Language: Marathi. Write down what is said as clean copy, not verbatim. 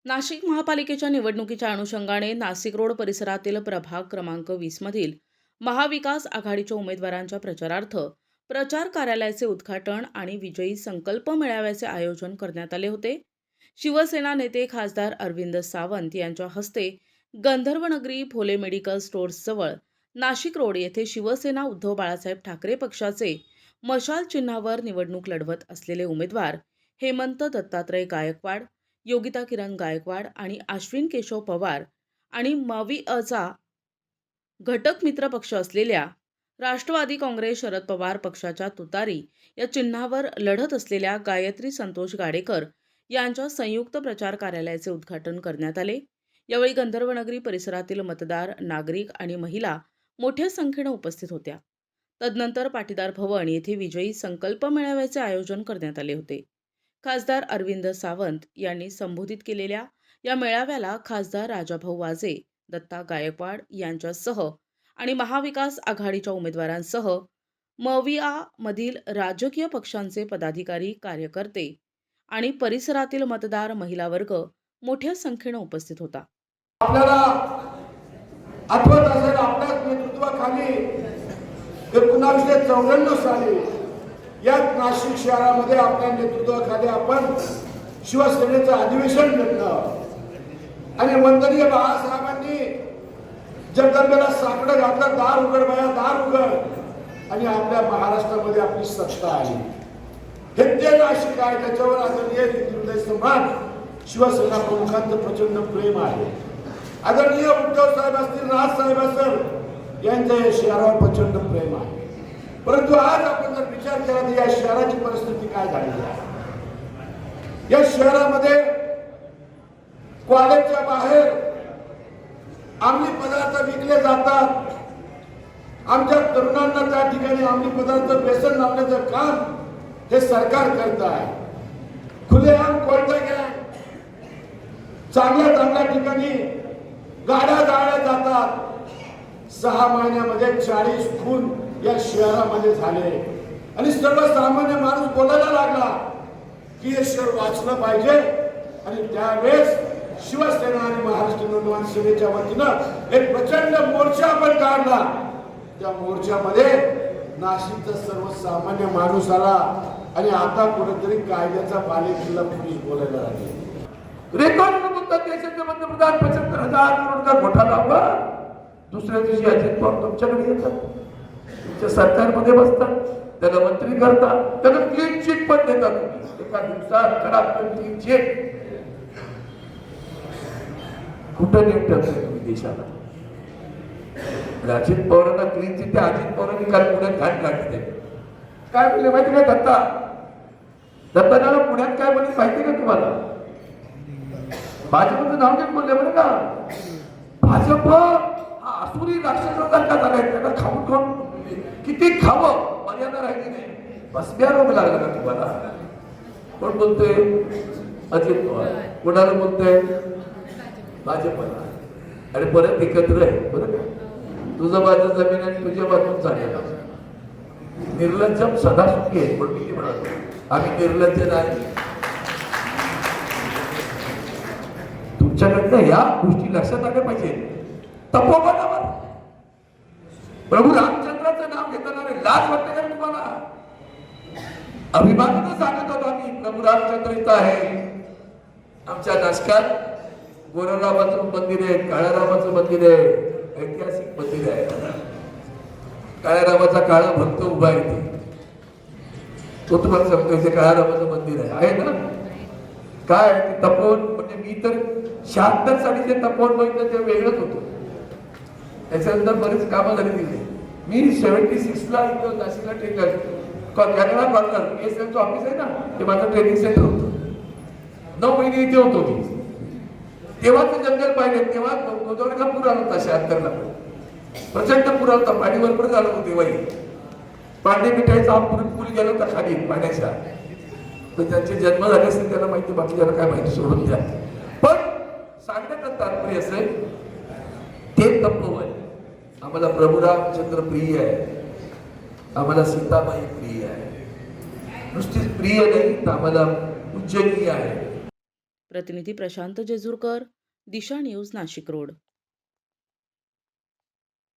नाशिक महापालिकेच्या निवडणुकीच्या अनुषंगाने नाशिक रोड परिसरातील प्रभाग क्रमांक 20 मधील महाविकास आघाडीच्या उमेदवारांच्या प्रचारार्थ प्रचार कार्यालयाचे उद्घाटन आणि विजयी संकल्प मेळाव्याचे आयोजन करण्यात आले होते. शिवसेना नेते खासदार अरविंद सावंत यांच्या हस्ते गंधर्वनगरी भोले मेडिकल स्टोअर्सजवळ नाशिक रोड येथे शिवसेना उद्धव बाळासाहेब ठाकरे पक्षाचे मशाल चिन्हावर निवडणूक लढवत असलेले उमेदवार हेमंत दत्तात्रय गायकवाड, योगिता किरण गायकवाड आणि अश्विन केशव पवार आणि मविअचा घटक मित्र पक्ष असलेल्या राष्ट्रवादी काँग्रेस शरद पवार पक्षाच्या तुतारी या चिन्हावर लढत असलेल्या गायत्री संतोष गाडेकर यांच्या संयुक्त प्रचार कार्यालयाचे उद्घाटन करण्यात आले. यावेळी गंधर्वनगरी परिसरातील मतदार, नागरिक आणि महिला मोठ्या संख्येने उपस्थित होत्या. तदनंतर पाटीदार भवन येथे विजयी संकल्प मेळाव्याचे आयोजन करण्यात आले होते. खासदार अरविंद सावंत यांनी संबोधित केलेल्या या मेळाव्याला खासदार राजाभाऊ वाजे, दत्ता गायकवाड यांच्यासह आणि महाविकास आघाडीच्या उमेदवारांसह मविआमधील राजकीय पक्षांचे पदाधिकारी, कार्यकर्ते आणि परिसरातील मतदार, महिला वर्ग मोठ्या संख्येने उपस्थित होता. आपल्याला आठवत असेल, आपल्याच नेतृत्वाखाली 1994 साली या नाशिक शहरामध्ये आपल्या नेतृत्वाखाली आपण शिवसेनेचं अधिवेशन घेतलं आणि वंदनीय बाळासाहेबांनी जगदंबेला साकडं घातलं, दार उघड बाया, दार उघड, आणि आपल्या महाराष्ट्रामध्ये आपली सत्ता आली. हे ते नाशिक आहे, त्याच्यावर आदरणीय हृदय सम्राट शिवसेना प्रमुखांचं प्रचंड प्रेम आहे. आदरणीय उद्धव साहेब असतील, राज साहेब असतील, यांचं या शहरावर प्रचंड प्रेम आहे. परंतु आज आपण जर विचार केला तर या शहराची परिस्थिती काय झाली आहे. या शहरामध्ये कॉलेजच्या बाहेर अंमली पदार्थ विकले जातात. आमच्या तरुणांना त्या ठिकाणी अंमली पदार्थ व्यसन लावण्याचं काम हे सरकार करत आहे. खुलेआम कोयता गँग चांगल्या चांगल्या ठिकाणी गाड्या जाळल्या जातात. 6 महिन्यामध्ये 40 खून या शहरामध्ये झाले आणि सर्वसामान्य माणूस बोलायला लागला की हे शहर वाचलं पाहिजे. आणि त्यावेळेस शिवसेना आणि महाराष्ट्र नवनिर्माण सेनेच्या वतीनं एक प्रचंड मोर्चा आपण काढला. त्या मोर्चामध्ये नाशिकचा सर्वसामान्य माणूस आला आणि आता कुठेतरी कायद्याचा बालेकिल्ला पोलीस बोलायला लागले. रेकॉर्ड म्हणतात देशाचे पंतप्रधान 75,000 करोडचा घोटाळा लावला. दुसऱ्या दिवशी अजित पवार तुमच्याकडे येतात, तुमच्या सरकारमध्ये बसतात, त्याला मंत्री करतात, त्याला क्लीन चिट पण देतात. एका दिवसात खराब क्लीन चिट कुठं नेमतात तुम्ही देशाला? अजित पवारांना क्लीन चिट त्या अजित पवारांनी काल पुण्यात घाट काढले. काय बोलले माहिती का? दत्ताला पुण्यात काय बोलले माहिती का तुम्हाला? भाजपचं नाव घेऊन बोलले बरं का. भाजप हा असुरी राक्षसासारखा झालाय, त्याला खाऊन खाऊन किती खावं मर्यादा राहिली नाही. बसब्या रोग लागला का तुम्हाला? कोण बोलतोय? अजित पवार. कोणाला बोलतोय? भाजपला. आणि परत एकत्र आहे बरं का. तुझं माझं जमीन आणि तुझ्या बाजून चाललेला निर्लज्जम सदा सुखी आहे. पण मी म्हणालो आम्ही निर्लज्ज नाही. तुमच्याकडनं या गोष्टी लक्षात आल्या पाहिजे. तपोवनावर प्रभू रामचंद्राचं नाव घेताना लाज वाटते का तुम्हाला? अभिमानानं सांगत होतो आम्ही प्रभू रामचंद्र इथं आहे. आमच्या नाशकात गोरारामाचं मंदिर आहे, काळ्या रामाचं मंदिर आहे, ऐतिहासिक मंदिर आहे. काळ्या रामाचा काळा भक्त उभा आहे ते. तो तुम्हाला सांगतो इथे काळ्या रामाचं मंदिर आहे ना. काय तपोवन म्हणजे मी तर 76 सालीचे तपोवन बघितलं ते वेगळंच होतं. त्याच्यानंतर बरेच कामं झाली तिथे. मी 76 ला इथं नाशिकला ट्रेनिंग कॅनडा कॉर्नर एसएमचं ऑफिस आहे ना, ते माझं ट्रेनिंग सेंटर होतं. 9 महिने इथे होतो मी. तेव्हा ते जंगल पाहिले, तेव्हा गोदावरीला पूर आला होता. 76 ला प्रचंड पूर होता, पाणी भरपूर झालं होतं. तेव्हाही पाणी मिठाईचा हा पूल गेला होता खाली पाण्याच्या. तर त्यांचे जन्म झाले असेल त्यांना माहिती, बाकी ज्याला काय माहिती सोडून द्या. पण सांगण्याचं तात्पर्य असं ते तपोवन आम्हाला प्रभू रामचंद्र प्रिय आहे, आम्हाला सीताबाई प्रिय आहे. नुसतीच प्रिय नाही तर आम्हाला पूजनीय आहे. प्रतिनिधी प्रशांत जेजुरकर, दिशा न्यूज, नाशिक रोड.